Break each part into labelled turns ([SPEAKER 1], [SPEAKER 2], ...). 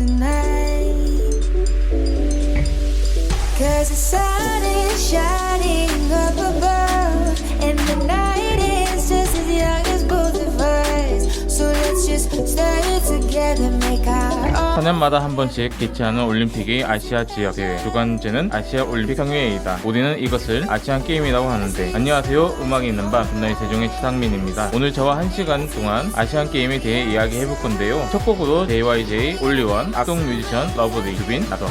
[SPEAKER 1] tonight. Cause the sun is shining up above, and the night is just as young as both of us. So let's just stay together, make our own.
[SPEAKER 2] 4년마다 한 번씩 개최하는 올림픽이 아시아 지역 대회, 주관제는 아시아 올림픽 평의회이다. 우리는 이것을 아시안 게임이라고 하는데. 안녕하세요, 음악이 있는 밤 빛나의 세종의 지상민입니다. 오늘 저와 1시간 동안 아시안 게임에 대해 이야기 해볼 건데요. 첫 곡으로 JYJ, 올리원, 악동 뮤지션, 러브리, 주빈, 나도.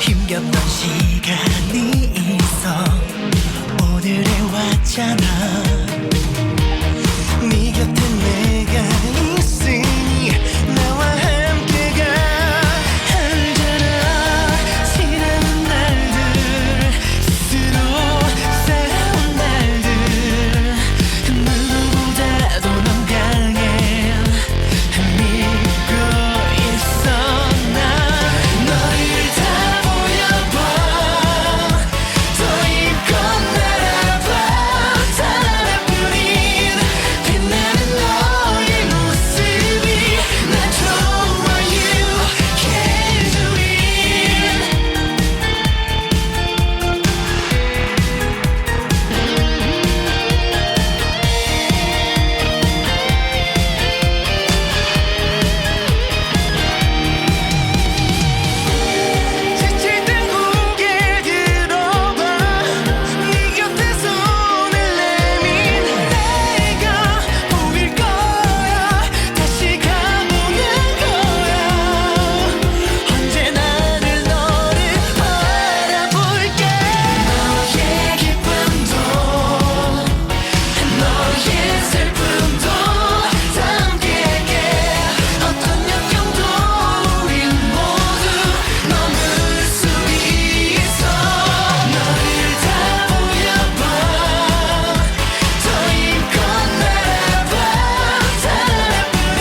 [SPEAKER 3] 힘겹던 시간이 있어 오늘에 왔잖아. 네 곁에 내가 있으니 나와 함께가 알잖아. 지나온 날들, 스스로 쌓아온 날들, 누구보다도 넌 강해 믿고 있어. 난 너를 다 보여봐, 더 힘껏 날아봐. 단 하나뿐인 빛나는 너의 모습이 난 좋아. You can do it. 지칠 땐 고개 들어봐. 네 곁에 손을 내민 내가 보일 거야. 다시 가보는 거야. 언제나 늘 너를 바라볼게. 너의 기쁨도 너의 슬픔도 함께게. 어떤 역경도 우린 모두 넘을 수 있어. 너를 다 보여봐, 더 힘껏 날아봐. 단 하나뿐인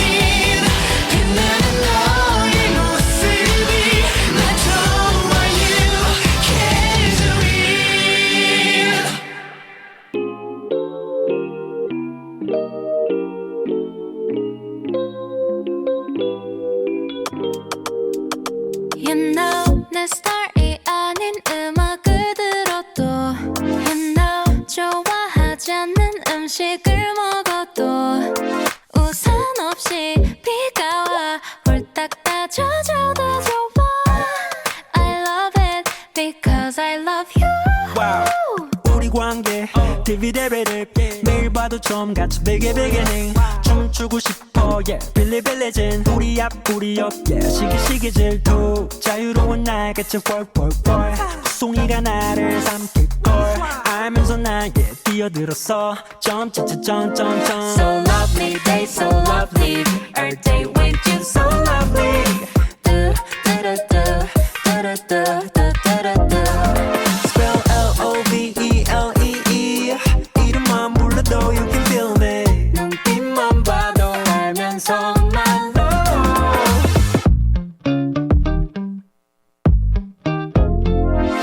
[SPEAKER 3] 빛나는 너의 모습이 난 좋아. You can do it.
[SPEAKER 1] You know 내 스타일이 아닌 음악을 들어도, You know 좋아하지 않는 음식을 먹어도, 우산 없이 비가 와 홀딱 다 젖어도 좋아. I love it because I love you.
[SPEAKER 4] Wow. 우리 관계 디비데베를 매일 봐도 좀 같이 베개베개는 춤추고 싶어. Yeah, 빌리빌리진 우리 앞 우리 옆. Yeah, 시기시기 질투 자유로운 날 같이 월월월. 송이가 나를 삼킬걸 알면서 나에게 뛰어들었어 점점점점점 So lovely day so lovely Every day with you so lovely Spell L-O-V-E-L-E-E 이름만 불러도 you can feel me 눈빛만 봐도 알면서 말로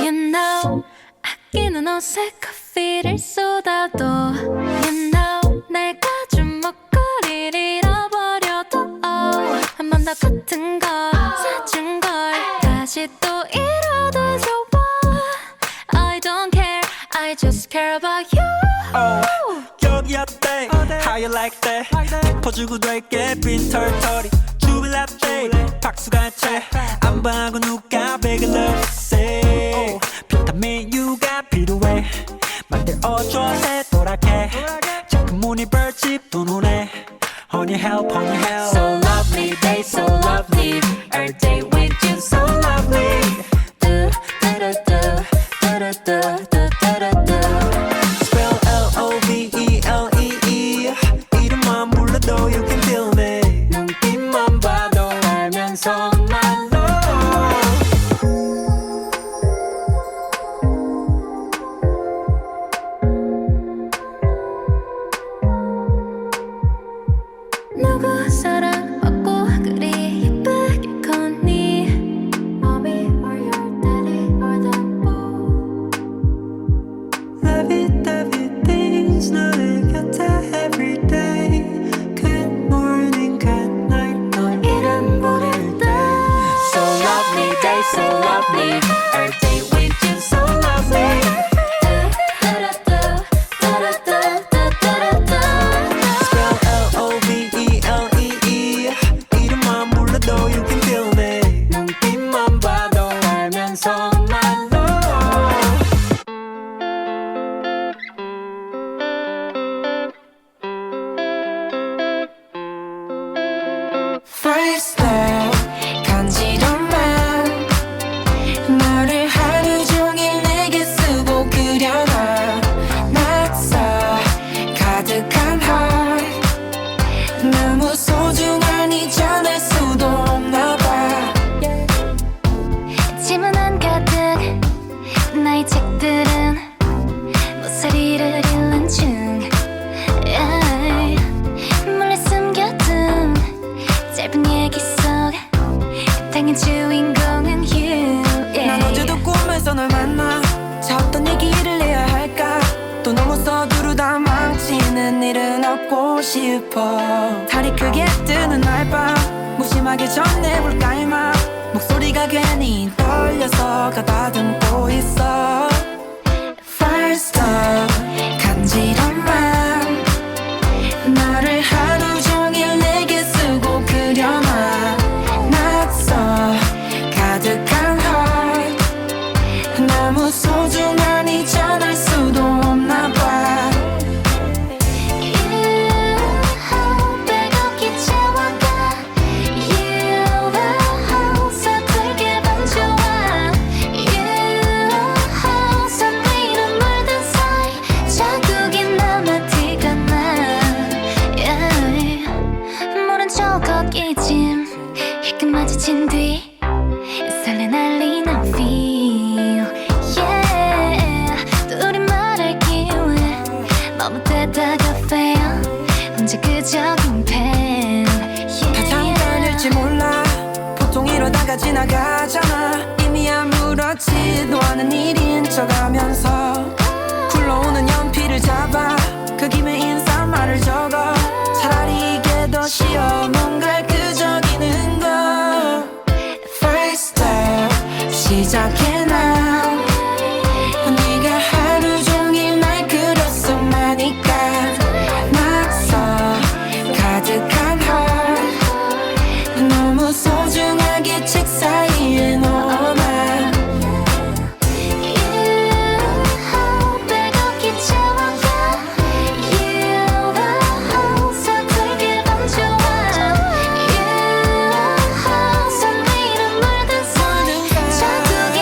[SPEAKER 1] You know 아끼는 옷에 커피를 쏟아도 You know 내가 준 목걸이를 잃어버려도 한 번 더 같은 걸 사준 걸 다시 또 잃어도 좋아 I don't care I just care about you
[SPEAKER 4] 여기 어때 How you like that 짚어주고 될게 빈 털털이 주빌라떼 박수가 채안 봐고 누가 베개 넣었어 비타민 U가 필요해 만들어줘 새도랗게 작은 무늬 벌집 두 눈에 Honey help So lovely day so lovely Every day with you so lovely Spell L-O-V-E-L-E-E 이름만 불러도 you can feel me 눈빛만 봐도 알면서 말로
[SPEAKER 1] 누구 사랑받고 그리 예쁘게 컸니 Mommy or your daddy or them both
[SPEAKER 4] lovey things 너의 곁에 every day Good morning, good night 널 이름 부를 때 So lovely day, so lovely Every day with you so lovely Spell L-O-V-E-L-E-E 이름만 불러도 you can feel me 눈빛만 봐도 알면서 말로
[SPEAKER 1] First love 간지런 맘 너를 하루 종일 내게 쓰고 그려놔 낯서 가득한 heart 너무 소중하니 전할 수도 없나 봐 지문안 가득 나의 책들은 모서리를 잃는 중 몰래 숨겨둔 짧은 얘기 속 당연 주인공은 you
[SPEAKER 5] 난 어제도 꿈에서 널 만나 자 어떤 얘기를 해야 할까 또 너무 서두르다 망치는 일은 없고 싶어 달이 크게 뜨는 날 밤 무심하게 전해볼까 이만 목소리가 괜히 떨려서 가다듬고 있어 First love 간지런 맘 너를 하루 종일 내게 쓰고 그려놔 낯서 가득한 heart 너무 소중하니 전할 수도 없나 봐
[SPEAKER 1] 빼곡히 채워가 You 서툴게 번져와 You 선미로 물든 사이 자국이 남아 티가 나 모른 척 걷기짐 힐끔 마주친 뒤 설레 날리는 feel Yeah 또 우리 말할 기회 너무 되다가 fail 혼자 그저 빈펜
[SPEAKER 5] 다 잠깐일지 몰라 보통 이러다가 지나가잖아 이미 아무렇지도 않은 일인 척하면서 굴러오는 연필을 잡아 그 김에 인사말을 적어 차라리 이게 더 쉬워 뭔가를 끄적이는 거 First love 시작해 now 네가 하루 종일 날 그렸으면 하니까 낯서 가득한 heart 너무 소중하게 책 사이에 넣어놔
[SPEAKER 1] 빼곡히 채워가 You 서툴게 번져와 You 선미로 물든 사이 자국이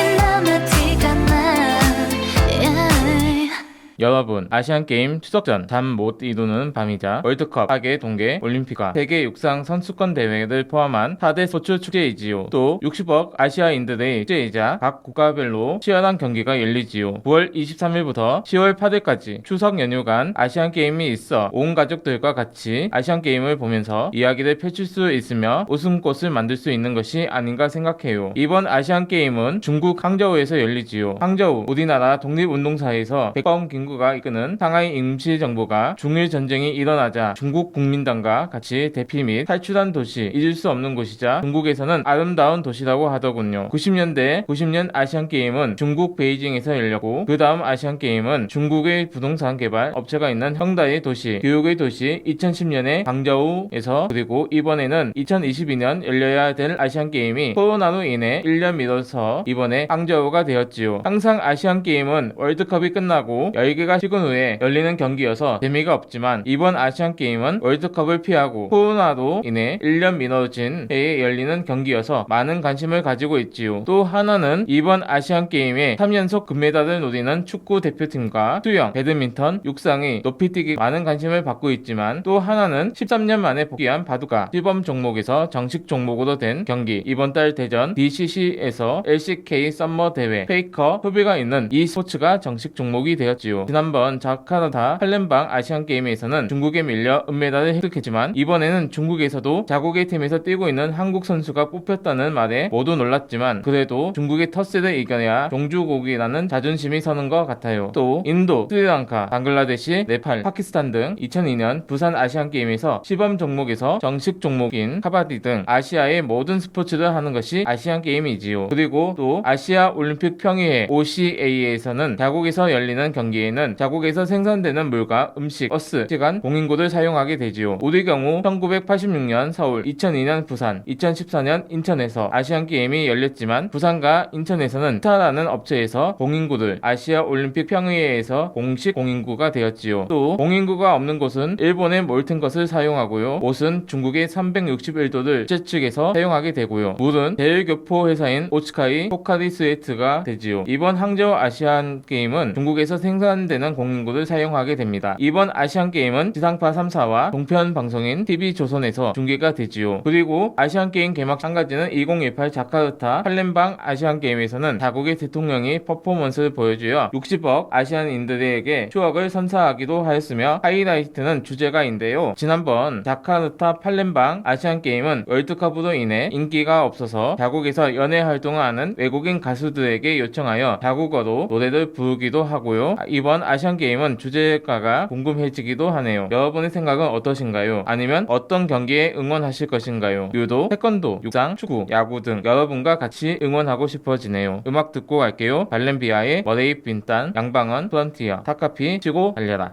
[SPEAKER 2] 여러분, 아시안게임 추석전 잠 못 이루는 밤이자 월드컵, 하계, 동계, 올림픽과 세계 육상 선수권 대회를 포함한 4대 스포츠 축제이지요. 또 60억 아시아인들의 축제이자 각 국가별로 치열한 경기가 열리지요. 9월 23일부터 10월 8일까지 추석 연휴간 아시안게임이 있어 온 가족들과 같이 아시안게임을 보면서 이야기를 펼칠 수 있으며 웃음꽃을 만들 수 있는 것이 아닌가 생각해요. 이번 아시안게임은 중국 항저우에서 열리지요. 항저우, 우리나라 독립운동사에서 백범김구가 이끄는 상하이 임시정부가 중일 전쟁이 일어나자 중국 국민당과 같이 대피 및 탈출한 도시, 잊을 수 없는 곳이자 중국에서는 아름다운 도시라고 하더군요. 90년 아시안게임은 중국 베이징에서 열렸고 그 다음 아시안게임은 중국의 부동산 개발 업체가 있는 형다의 도시, 교육의 도시 2010년에 광저우에서, 그리고 이번에는 2022년 열려야 될 아시안게임이 코로나로 인해 1년 미뤄서 이번에 항저우가 되었지요. 항상 아시안게임은 월드컵이 끝나고 열기가 식은 후에 열리는 경기여서 재미가 없지만 이번 아시안게임은 월드컵을 피하고 코로나로 인해 1년 미뤄진 해에 열리는 경기여서 많은 관심을 가지고 있지요. 또 하나는 이번 아시안게임에 3연속 금메달을 노리는 축구 대표팀과 수영, 배드민턴, 육상이 높이뛰기 많은 관심을 받고 있지만, 또 하나는 13년 만에 복귀한 바둑가 시범 종목에서 정식 종목으로 된 경기, 이번 달 대전 DCC에서 LCK 썸머 대회 페이커 소비가 있는 이 스포츠가 정식 종목이 되었지요. 지난번 자카르타 팔렘방 아시안게임에서는 중국에 밀려 은메달을 획득했지만 이번에는 중국에서도 자국의 팀에서 뛰고 있는 한국 선수가 뽑혔다는 말에 모두 놀랐지만 그래도 중국의 터스를 이겨야 종주국이라는 자존심이 서는 것 같아요. 또 인도, 스리랑카, 방글라데시, 네팔, 파키스탄 등 2002년 부산 아시안게임에서 시범 종목에서 정식 종목인 카바디 등 아시아의 모든 스포츠를 하는 것이 아시안게임이지요. 그리고 또 아시아 올림픽 평의회 OCA에서는 자국에서 열리는 경기에는 자국에서 생산되는 물과 음식, 버스, 시간, 공인구를 사용하게 되지요. 우리 경우 1986년 서울, 2002년 부산, 2014년 인천에서 아시안게임이 열렸지만 부산과 인천에서는 스타라는 업체에서 공인구를 아시아 올림픽 평의회에서 공식 공인구가 되었지요. 또 공인구가 없는 곳은 일본의 몰튼 것을 사용하고요. 옷은 중국의 361도를 업체 측에서 사용하게 되고요. 물은 제일교포 회사인 오츠카이 포카리 스웨트가 되지요. 이번 항저우 아시안게임은 중국에서 생산되는 공인구를 사용하게 됩니다. 이번 아시안게임은 지상파 3사와 동편 방송인 TV조선에서 중계가 되지요. 그리고 아시안게임 개막 한 가지는 2018 자카르타 팔렘방 아시안게임에서는 자국의 대통령이 퍼포먼스를 보여주어 60억 아시안인들에게 추억을 선사하기도 하였으며 하이라이트는 주제가인데요. 지난번 자카르타 팔렘방 아시안게임은 월드컵으로 인해 인기가 없어서 자국에서 연예 활동을 하는 외국인 가수들에게 요청하여 자국어로 노래를 부르기도 하고요. 이번 아시안게임은 주제가가 궁금해지기도 하네요. 여러분의 생각은 어떠신가요? 아니면 어떤 경기에 응원하실 것인가요? 유도, 태권도, 육상, 축구, 야구 등 여러분과 같이 응원하고 싶어지네요. 음악 듣고 갈게요. 발렌비아의 머레이 빈딴, 양방언, 프런티어, 타카피, 치고 달려라.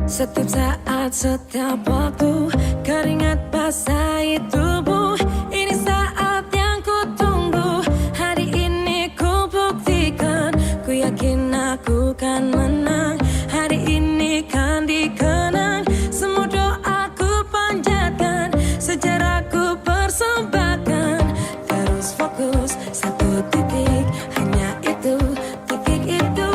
[SPEAKER 1] Setiap saat, setiap waktu, keringat basahi tubuh. Ini saat yang ku tunggu. Hari ini ku buktikan, ku yakin aku kan menang. Hari ini kan dikenang, semua doaku panjatkan, sejarahku persembahkan. Terus fokus, satu titik, hanya itu, titik itu.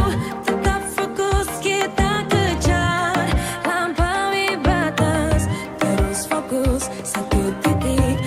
[SPEAKER 1] Tetap fokus kita kejar, lampaui batas. Terus fokus, satu titik,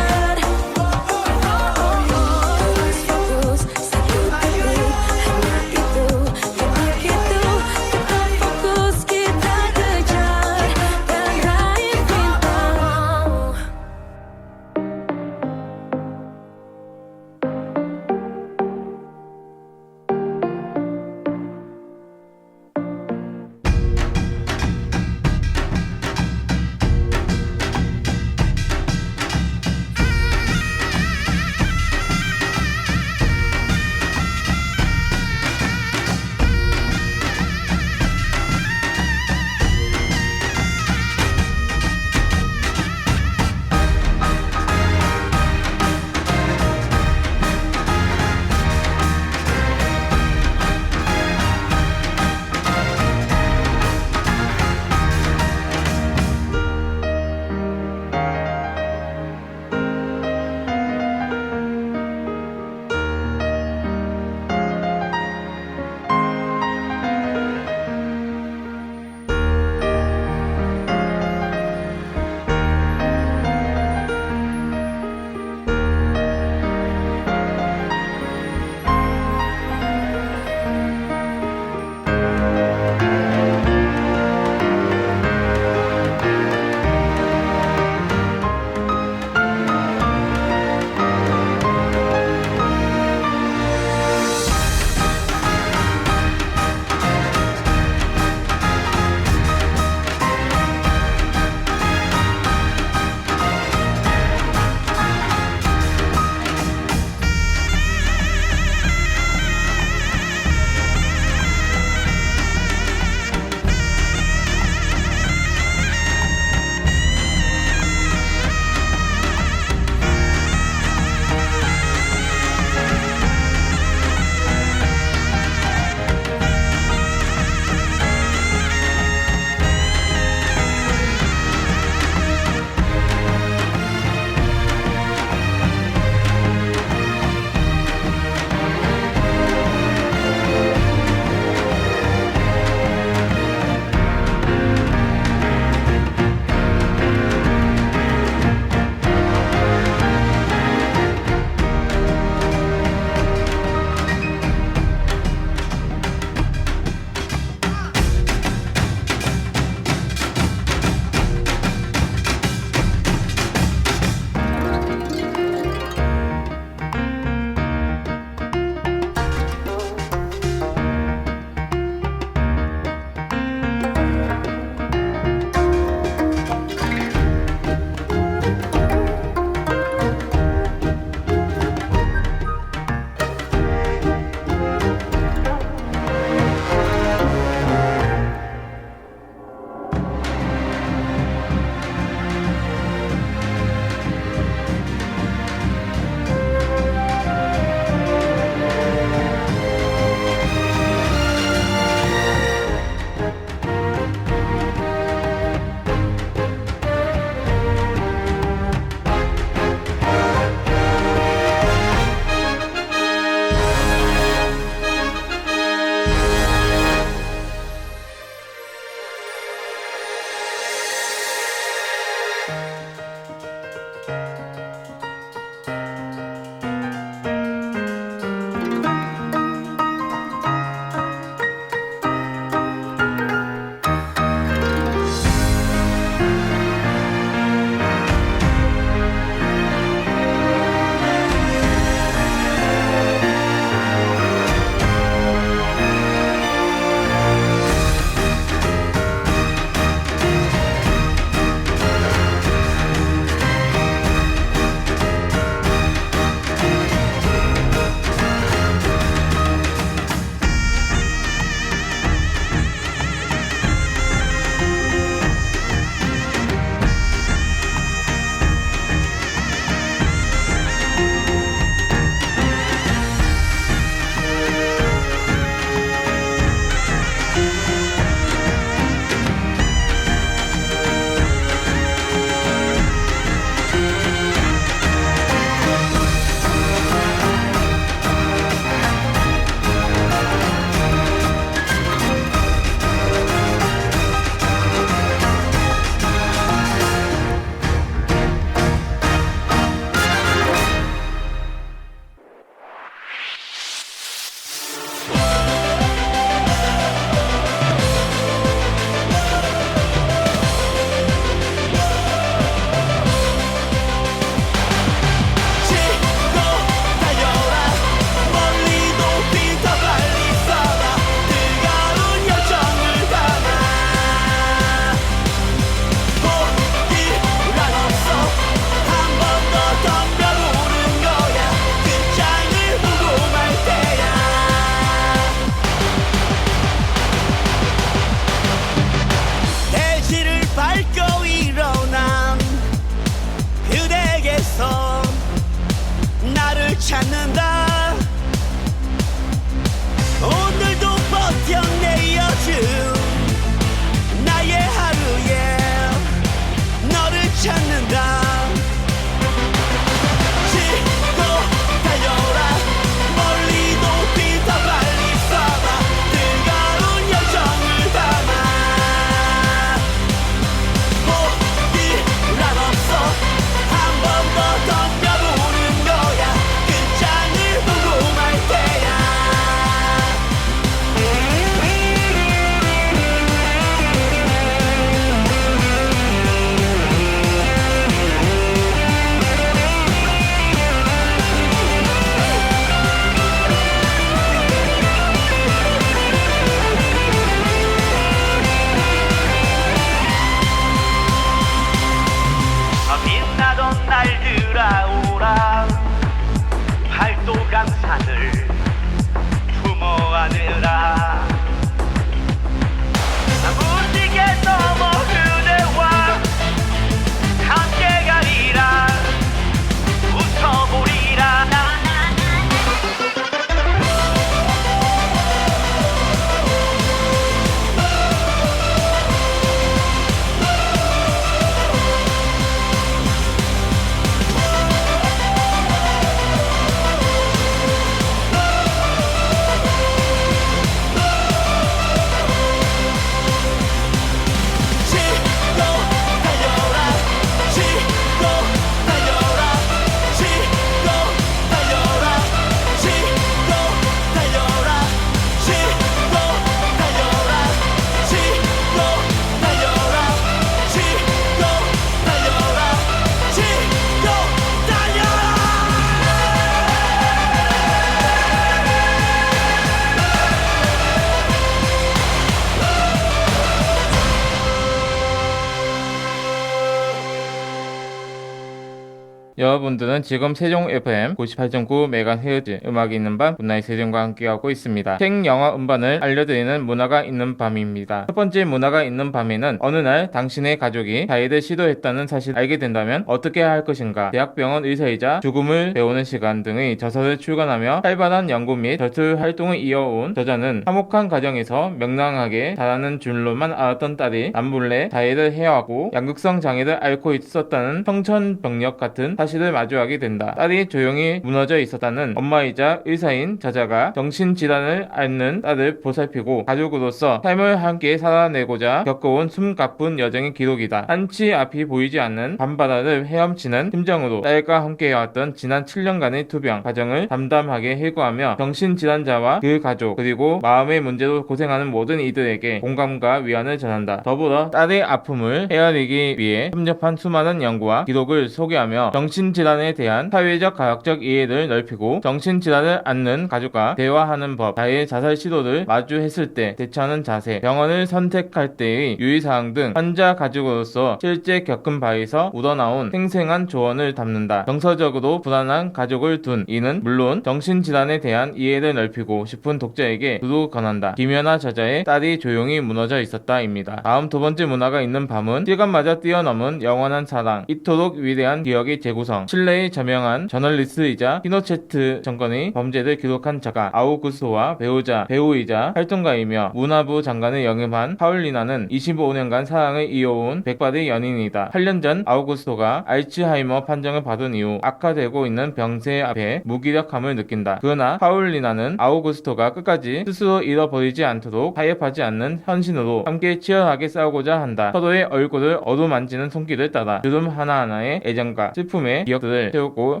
[SPEAKER 2] 여러분들은 지금 세종 FM 98.9MHz 음악이 있는 밤 굿나잇 세종과 함께하고 있습니다. 책, 영화, 음반을 알려드리는 문화가 있는 밤입니다. 첫 번째 문화가 있는 밤에는 어느 날 당신의 가족이 자해를 시도했다는 사실을 알게 된다면 어떻게 할 것인가, 대학병원 의사이자 죽음을 배우는 시간 등의 저서를 출간하며 활발한 연구 및 저술 활동을 이어온 저자는 화목한 가정에서 명랑하게 자라는 줄로만 알았던 딸이 남몰래 자해를 해왔고 양극성 장애를 앓고 있었다는 청천벽력 같은 사실을 마주하게 된다. 딸이 조용히 무너져 있었다는 엄마이자 의사인 저자가 정신질환을 앓는 딸을 보살피고 가족으로서 삶을 함께 살아내고자 겪어온 숨가쁜 여정의 기록이다. 한치 앞이 보이지 않는 밤바다를 헤엄치는 심정으로 딸과 함께해왔던 지난 7년간의 투병 과정을 담담하게 해고하며 정신질환자와 그 가족 그리고 마음의 문제로 고생하는 모든 이들에게 공감과 위안을 전한다. 더불어 딸의 아픔을 헤아리기 위해 협력한 수많은 연구와 기록을 소개하며 정신질환에 대한 사회적 과학적 이해를 넓히고 정신질환을 앓는 가족과 대화하는 법, 자살 시도를 마주했을 때 대처하는 자세, 병원을 선택할 때의 유의사항 등 환자 가족으로서 실제 겪은 바에서 우러나온 생생한 조언을 담는다. 정서적으로 불안한 가족을 둔 이는 물론 정신질환에 대한 이해를 넓히고 싶은 독자에게 두루 권한다. 김연아 저자의 딸이 조용히 무너져 있었다입니다. 다음 두 번째 문화가 있는 밤은 시간마저 뛰어넘은 영원한 사랑, 이토록 위대한 기억의 재구성, 칠레의 저명한 저널리스트이자 피노체트 정권의 범죄를 기록한 작가 아우구스토와 배우이자 활동가이며 문화부 장관을 영임한 파울리나는 25년간 사랑을 이어온 백발의 연인이다. 8년 전 아우구스토가 알츠하이머 판정을 받은 이후 악화되고 있는 병세 앞에 무기력함을 느낀다. 그러나 파울리나는 아우구스토가 끝까지 스스로 잃어버리지 않도록 타협하지 않는 헌신으로 함께 치열하게 싸우고자 한다. 서로의 얼굴을 어루만지는 손길을 따라 주름 하나하나의 애정과 슬픔의 기억들을 채우고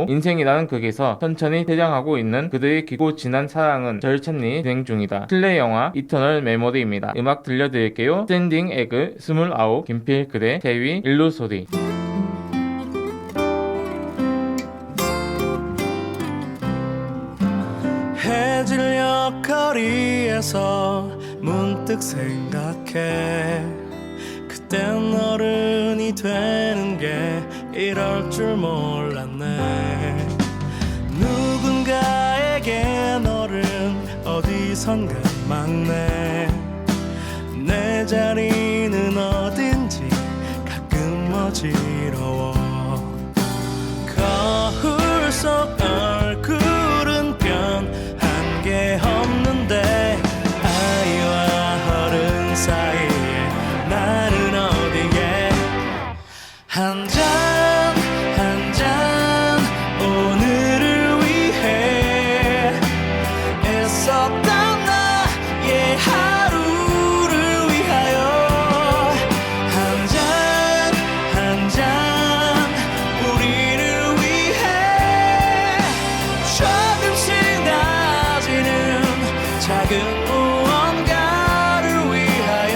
[SPEAKER 2] 인생이라는 극에서 천천히 퇴장하고 있는 그들의 깊고 진한 사랑은 절찬리 진행 중이다. 실내 영화 이터널 메모리입니다. 음악 들려드릴게요. 스탠딩 에그 29 김필 그대 대위 일루 소리.
[SPEAKER 4] 해질녘 거리에서 문득 생각해 그땐 어른이 되는 게 이럴 줄 몰랐네. 누군가에겐 어른 어디선가 막내 내 자리는 어딘지 가끔 어지러워. 거울 속 얼굴은 변한 게 없는데 아이와 어른 사이에 나는 어디에 한 잔 오늘을 위해 애썼던 나의 하루를 위하여 한 잔 우리를 위해 조금씩 나아지는 작은 무언가를 위하여.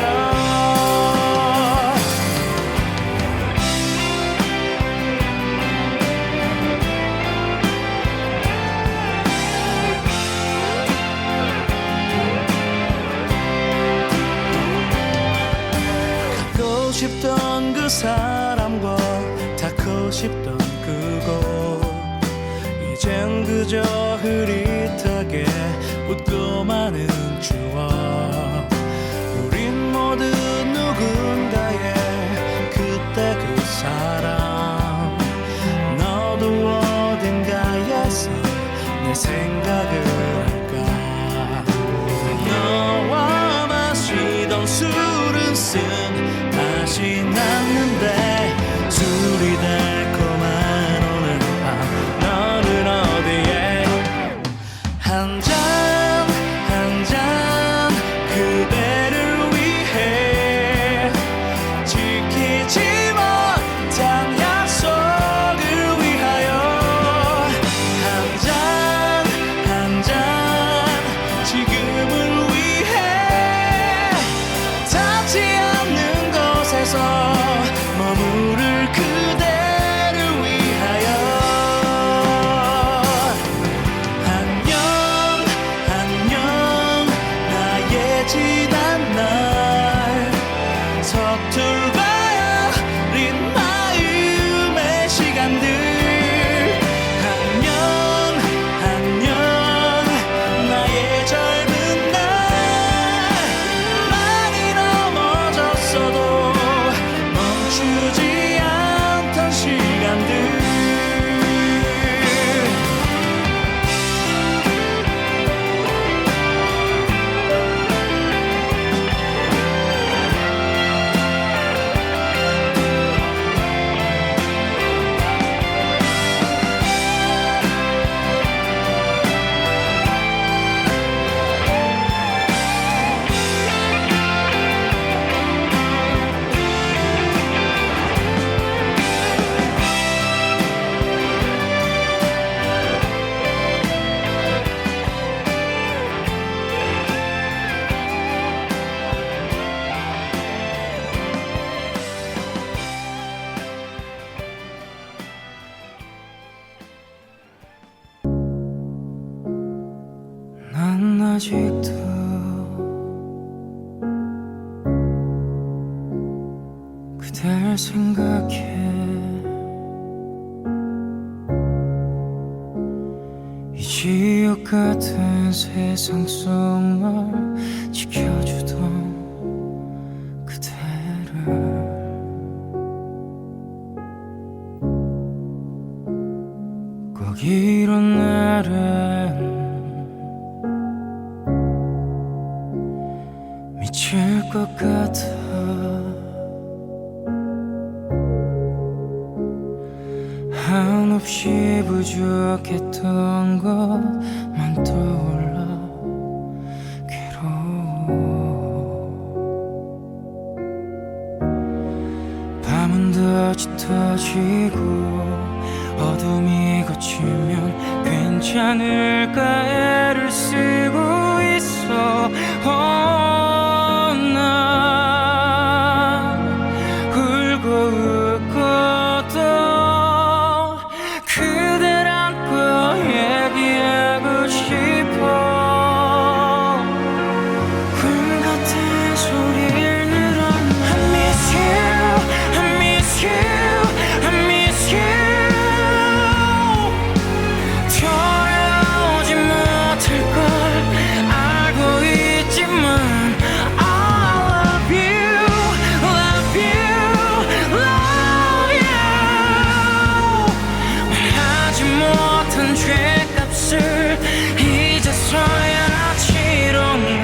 [SPEAKER 4] 갖고 싶던 그 사람과 닿고 싶던 그곳 이젠 그저 흐릿하게 웃고 마는 추억. 우린 모두 누군가의 그때 그 사람. 너도 어딘가에서 내 생각을 할까. 너와 마시던 술은 쓴 맛이 났는데 술이 달콤한 오늘 밤 너는 어디에
[SPEAKER 5] 아직도 그댈 생각해 이 지옥 같은 세상 속 널 지켜주던 그대를 꼭 이런 날엔 미칠 것 같아 한없이 부족했던 것만 떠올라 괴로워 밤은 더 짙어지고 어둠이 걷히면 괜찮을까 애를 쓰고 있어 난 울고 웃고 또 그댈 안고 얘기하고 싶어 꿈 같은 소리를 늘어놔 I miss you, I miss you, I miss you 돌아오지 못할 걸 알고 있지만 I love you, love you, love you 말하지 못한 죄값을 이제서야 치러나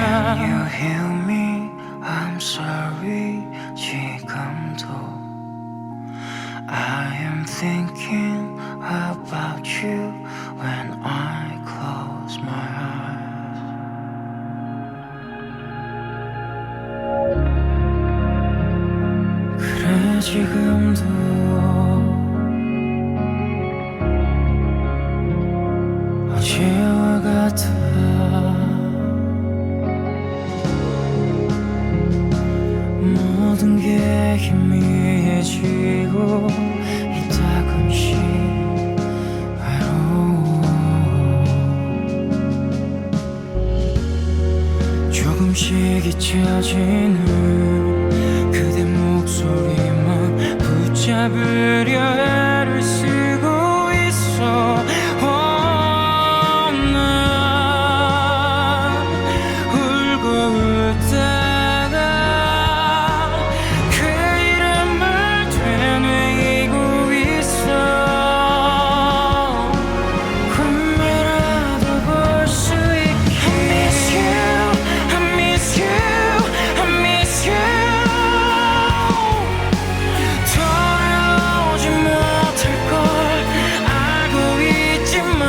[SPEAKER 5] You hear me, I'm sorry 지금도 I am thinking about you when I close my eyes 그래 지금도 어제와 같아 모든 게 희미해지고 이따금씩 외로워 조금씩 잊혀지는 그대 목소리만 붙잡으려 애를 쓰고 있어 난 울고 웃다가 그 이름을 되뇌이고 있어 꿈이라도 볼 수 있게 I miss you, I miss you, I miss you 돌아오지 못할 걸 알고 있지만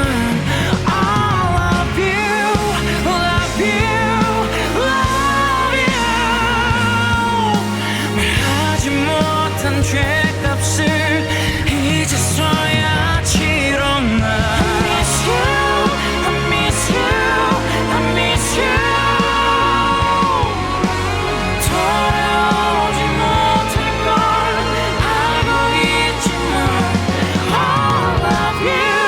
[SPEAKER 5] I love you, love you, love you 말하지 못한 죄값을 이제서야 치러나 I miss you, I miss you, I miss you 돌아오지 못할 걸 알고 있지만 I love you,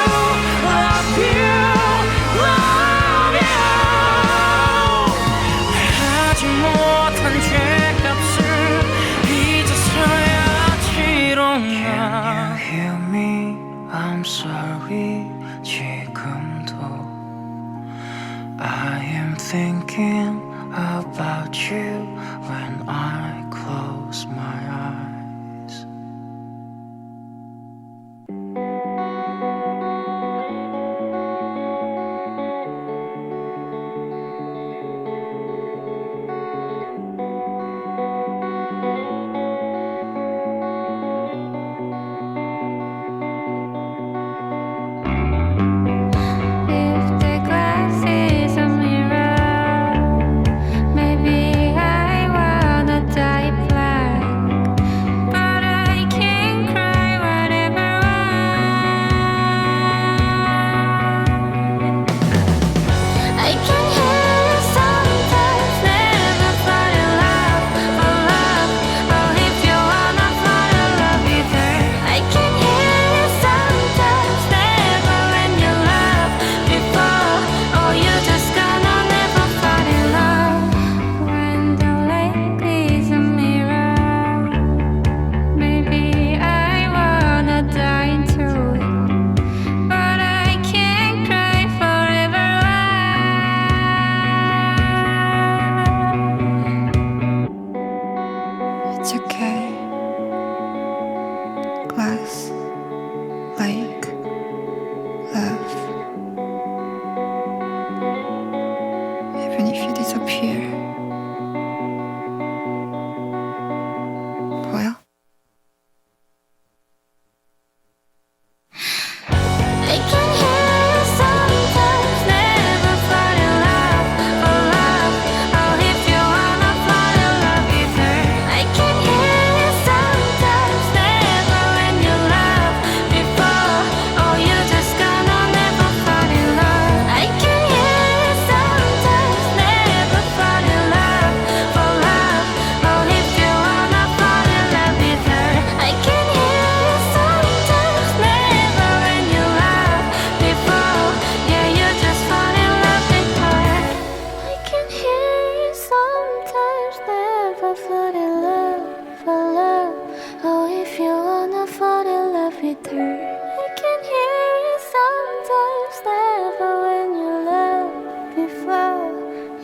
[SPEAKER 5] love you, love you 말하지 못한 죄값을 이제서야 치러나 Can you hear me? I'm sorry 지금도 I am thinking about you when I close my eyes
[SPEAKER 1] If the glass is a mirror, maybe I wanna die black. I can hear it sometimes, never when you loved before.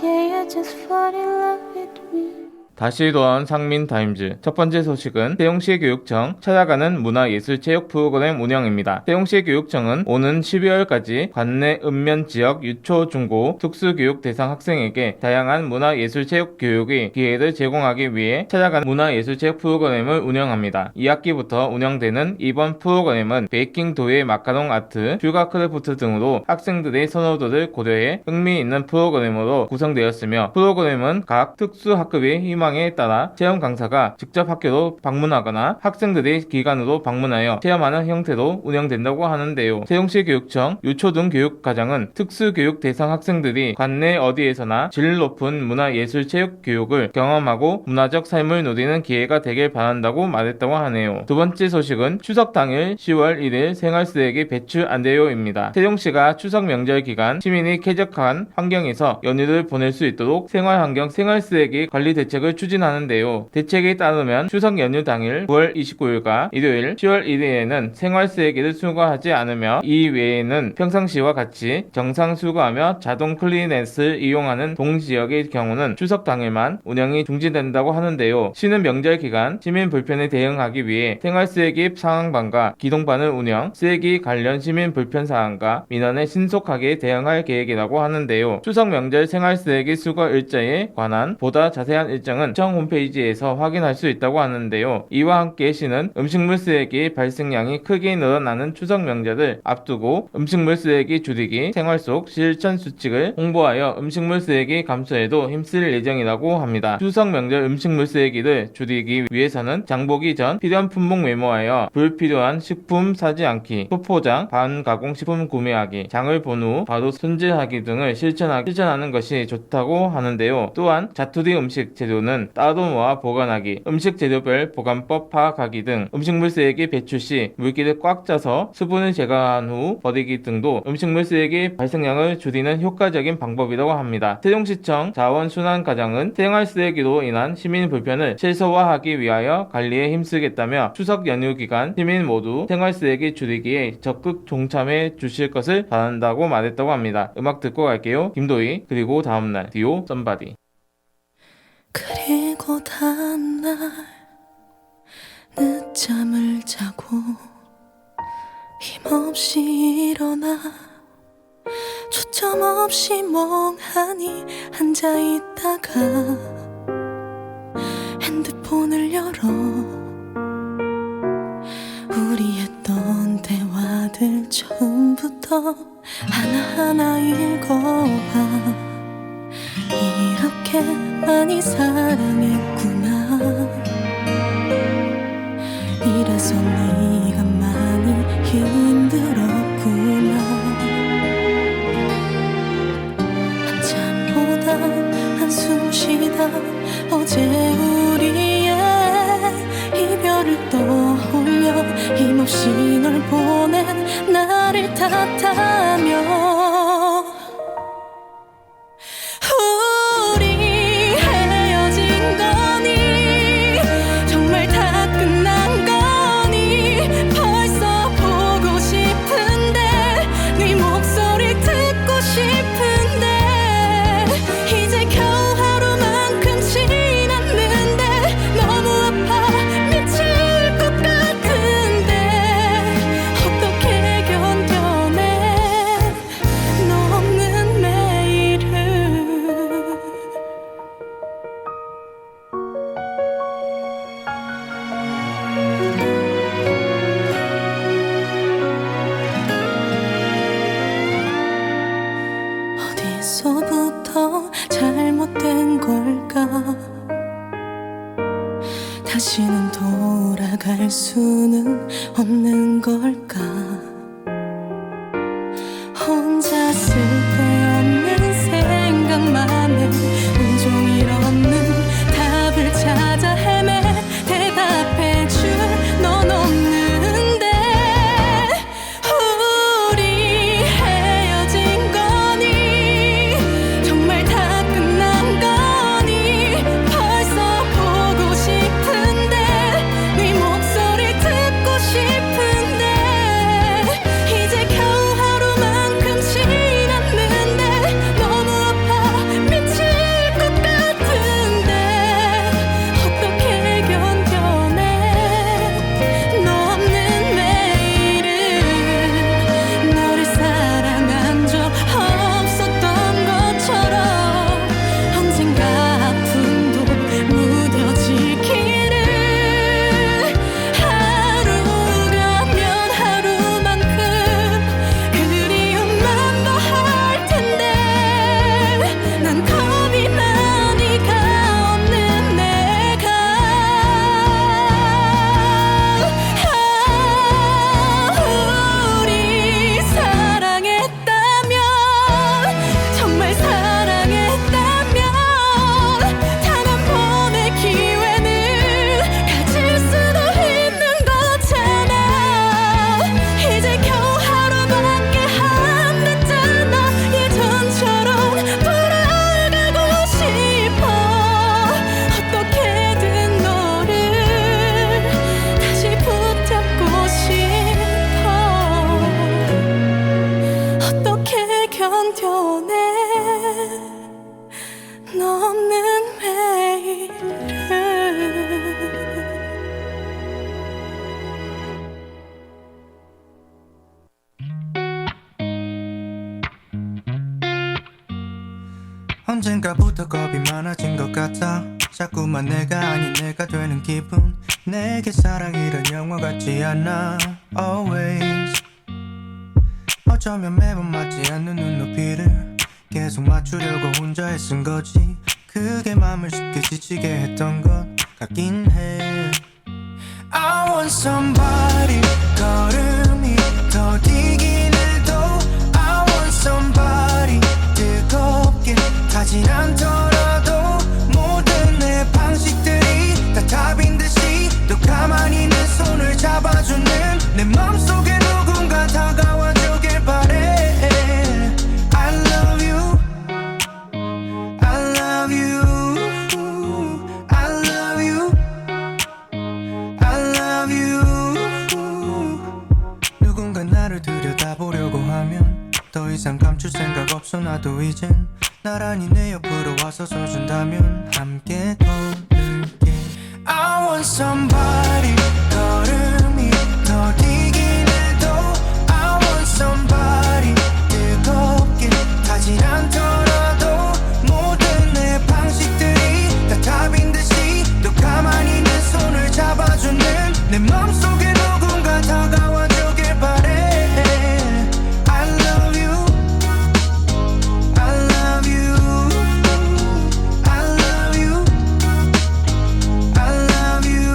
[SPEAKER 1] Yeah, you just fall in love with me.
[SPEAKER 2] 다시 돌아온 상민타임즈. 첫 번째 소식은 세종시 교육청 찾아가는 문화예술체육 프로그램 운영입니다. 세종시 교육청은 오는 12월까지 관내 읍면 지역 유초, 중고, 특수교육 대상 학생에게 다양한 문화예술체육 교육의 기회를 제공하기 위해 찾아가는 문화예술체육 프로그램을 운영합니다. 2학기부터 운영되는 이번 프로그램은 베이킹 도예 마카롱 아트, 슈가 크래프트 등으로 학생들의 선호도를 고려해 흥미있는 프로그램으로 구성되었으며 프로그램은 각 특수학급의 희망에 따라 체험 강사가 직접 학교로 방문하거나 학생들의 기관으로 방문하여 체험하는 형태로 운영된다고 하는데요. 세종시 교육청 유초등 교육과장은 특수교육 대상 학생들이 관내 어디에서나 질 높은 문화예술체육 교육을 경험하고 문화적 삶을 누리는 기회가 되길 바란다고 말했다고 하네요. 두 번째 소식은 추석 당일 10월 1일 생활쓰레기 배출 안돼요입니다. 세종시가 추석 명절 기간 시민이 쾌적한 환경에서 연휴를 보낼 수 있도록 생활환경 생활쓰레기 관리 대책을 추진하는데요. 대책에 따르면 추석 연휴 당일 9월 29일과 일요일 10월 1일에는 생활쓰레기를 수거하지 않으며 이 외에는 평상시와 같이 정상 수거하며 자동 클리넷을 이용하는 동지역의 경우는 추석 당일만 운영이 중지된다고 하는데요. 시는 명절 기간 시민 불편에 대응하기 위해 생활쓰레기 상황반과 기동반을 운영, 쓰레기 관련 시민 불편 사항과 민원에 신속하게 대응할 계획이라고 하는데요. 추석 명절 생활쓰레기 수거 일자에 관한 보다 자세한 일정은 청 홈페이지에서 확인할 수 있다고 하는데요. 이와 함께 시는 음식물 쓰레기 발생량이 크게 늘어나는 추석 명절을 앞두고 음식물 쓰레기 줄이기 생활 속 실천 수칙을 홍보하여 음식물 쓰레기 감소에도 힘쓸 예정이라고 합니다. 추석 명절 음식물 쓰레기를 줄이기 위해서는 장보기 전 필요한 품목 메모하여 불필요한 식품 사지 않기, 소포장, 반가공식품 구매하기, 장을 본 후 바로 손질하기 등을 실천하는 것이 좋다고 하는데요. 또한 자투리 음식 재료는 따로 모아 보관하기, 음식 재료별 보관법 파악하기 등 음식물 쓰레기 배출 시 물기를 꽉 짜서 수분을 제거한 후 버리기 등도 음식물 쓰레기 발생량을 줄이는 효과적인 방법이라고 합니다. 세종시청 자원순환과장은 생활 쓰레기로 인한 시민 불편을 최소화하기 위하여 관리에 힘쓰겠다며 추석 연휴 기간 시민 모두 생활 쓰레기 줄이기에 적극 동참해 주실 것을 바란다고 말했다고 합니다. 음악 듣고 갈게요. 김도희 그리고 다음날 디오 썸바디.
[SPEAKER 5] 그리고 다음날 늦잠을 자고 힘없이 일어나 초점 없이 멍하니 앉아있다가 핸드폰을 열어 우리 했던 대화들 처음부터 하나하나 읽어봐. 이렇게 많이 사랑했구나. 이래서 네가 많이 힘들었구나. 한참보다 한숨 쉬다 어제 우리의 이별을 떠올려 힘없이 널 보낸 나를 탓하며 어디서부터 잘못된 걸까? 다시는 돌아갈 수는 없는 걸까? 혼자 쓸데없는 생각만 해 온종일 없는 답을 찾아 헤매 대답해줄 넌 없는데 우리 헤어진 거니 정말 다 끝난 거니 벌써 보고 싶은데 네 목소리 듣고 싶은데
[SPEAKER 6] 언젠가부터 겁이 많아진 것 같아. 자꾸만 내가 아닌 내가 되는 기분. 내게 사랑이란 영화 같지 않아. Always 어쩌면 매번 맞지 않는 눈높이를 계속 맞추려고 혼자 애쓴 거지. 그게 맘을 쉽게 지치게 했던 것 같긴 해. I want somebody 걸음이 더디긴 해도 I want somebody 뜨겁게 타진 않더라도 모든 내 방식들이 다 답인 듯이 또 가만히 내 손을 잡아주는 내 맘속에 누군가 다가와주길 바래. I love you I love you I love you I love you. 누군가 나를 들여다보려고 하면 더 이상 감출 생각 없어. 나도 이젠 나란히 내 옆으로 와서 서준다면 함께 걸을게. I want somebody 걸음이 더디긴 해도 I want somebody 뜨겁게 타진 않더라도 모든 내 방식들이 다 답인 듯이 또 가만히 내 손을 잡아주는 내 맘속에 누군가 다가와주길 바래. I love you I love you I love you I love you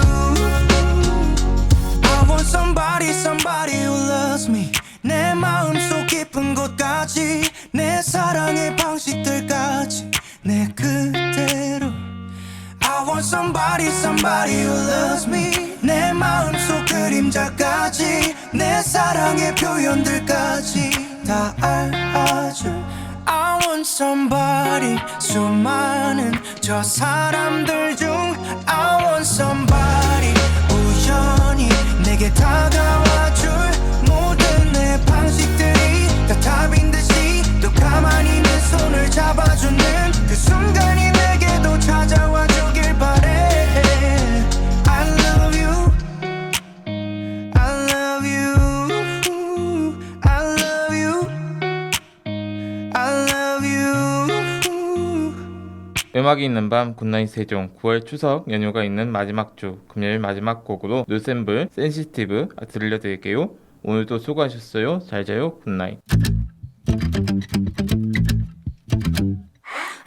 [SPEAKER 6] I want somebody somebody who loves me. 내 마음속 깊은 곳까지 내 사랑의 방식들까지 내 그대로. I want somebody somebody who loves me. 내 마음속 그림자까지 내 사랑의 표현들까지 다 알아줘. I want somebody 수많은 저 사람들 중 I want somebody 우연히 내게 다가와줄 모든 내 방식들이 다 답인 듯이 또 가만히 내 손을 잡아주는 그 순간이 내게도 찾아와주길 바래. I love you I love you I love you I love you.
[SPEAKER 2] 음악이 있는 밤 굿나잇 세종 9월 추석 연휴가 있는 마지막 주 금요일 마지막 곡으로 누셈블 센시티브 들려드릴게요. 오늘도 수고하셨어요. 잘 자요. 굿나잇.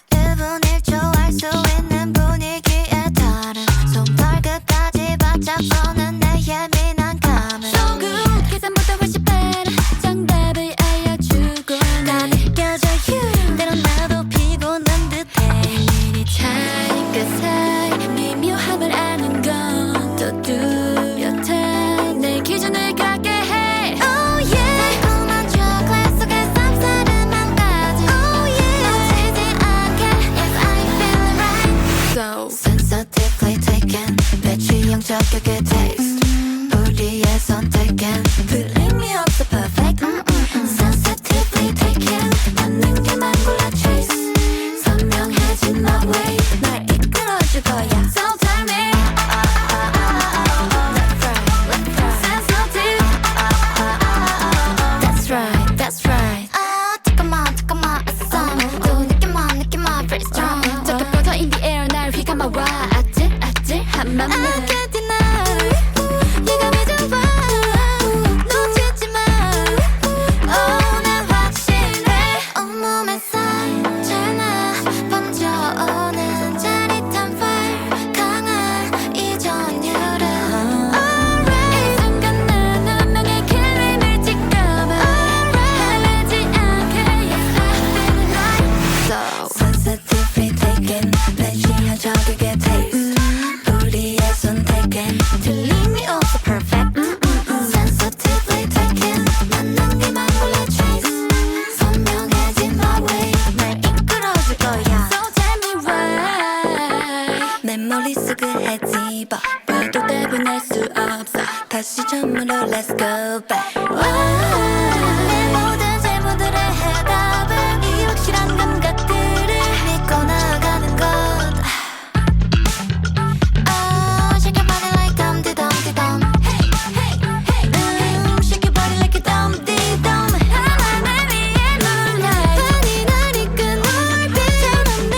[SPEAKER 1] 1분 1초 알 수 있는 분위기에 따른 손발 끝까지 바짝 서는 내 예민한 감을 So good 계산보다 훨씬 better 정답을 알려주고 다 느껴져 you 때론 나도 피곤한 듯해 일일이 차린 그 사이 미묘함을 아는 건 또 뚜렷해 내 기준을 갖게 해 Oh yeah 달콤한 초콜릿 속에 쌉싸름한 바지 Oh yeah 놓치지 않게 Yes I feel it right So sensitively taken 내 취향 저격의 taste 우리의 선택은 feeling me up so perfect Sensitively taken 맞는 게만 골라 chase 선명해진 my way 날 이끌어줄 거야 So tell me That's right, that's right Sensitive That's right, that's right 아 잠깐만 아싸 또 느낌만 pretty strong 저기 뻗어 in the air 날 휘감아와 아찔한 맘을 I can't deny 네가 왜 좋아 놓치지 마 Oh 난 확신해 온몸에 살잖아 번져오는 짜릿한 fire 강한 이 전율은 Alright 이 순간 난 운명의 길림을 직감해 Alright 헤매지 않게 Yes I feel it right So sensitively taken 내 취향 저격의 taste 우리의 선택은 To leave me all so perfect Sensitively taken 맞는 게만 골라 chase 선명해진 my way 날 이끌어줄 거야 So tell me why 내 머릿속을 헤집어 왜도 대변할 수 없어 다시 처음으로 let's go back Why 내 모든 질문들의 해답을 이 확실한 감각들을 믿고 나아가는 것 Oh shake your body like dum-de-dum-de-dum Shake your body like a dum-de-dum 하나만 위해 moonlight 아니 날 이끈 얼빛처럼 내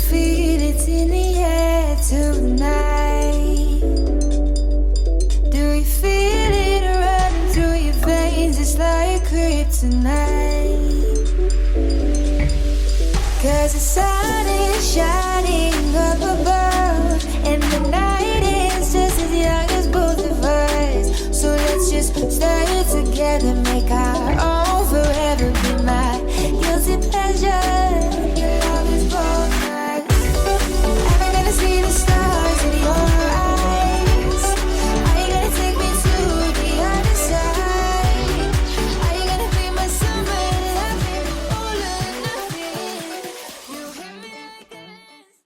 [SPEAKER 1] feel it in the air tonight? Do you feel it running through your veins? It's like kryptonite.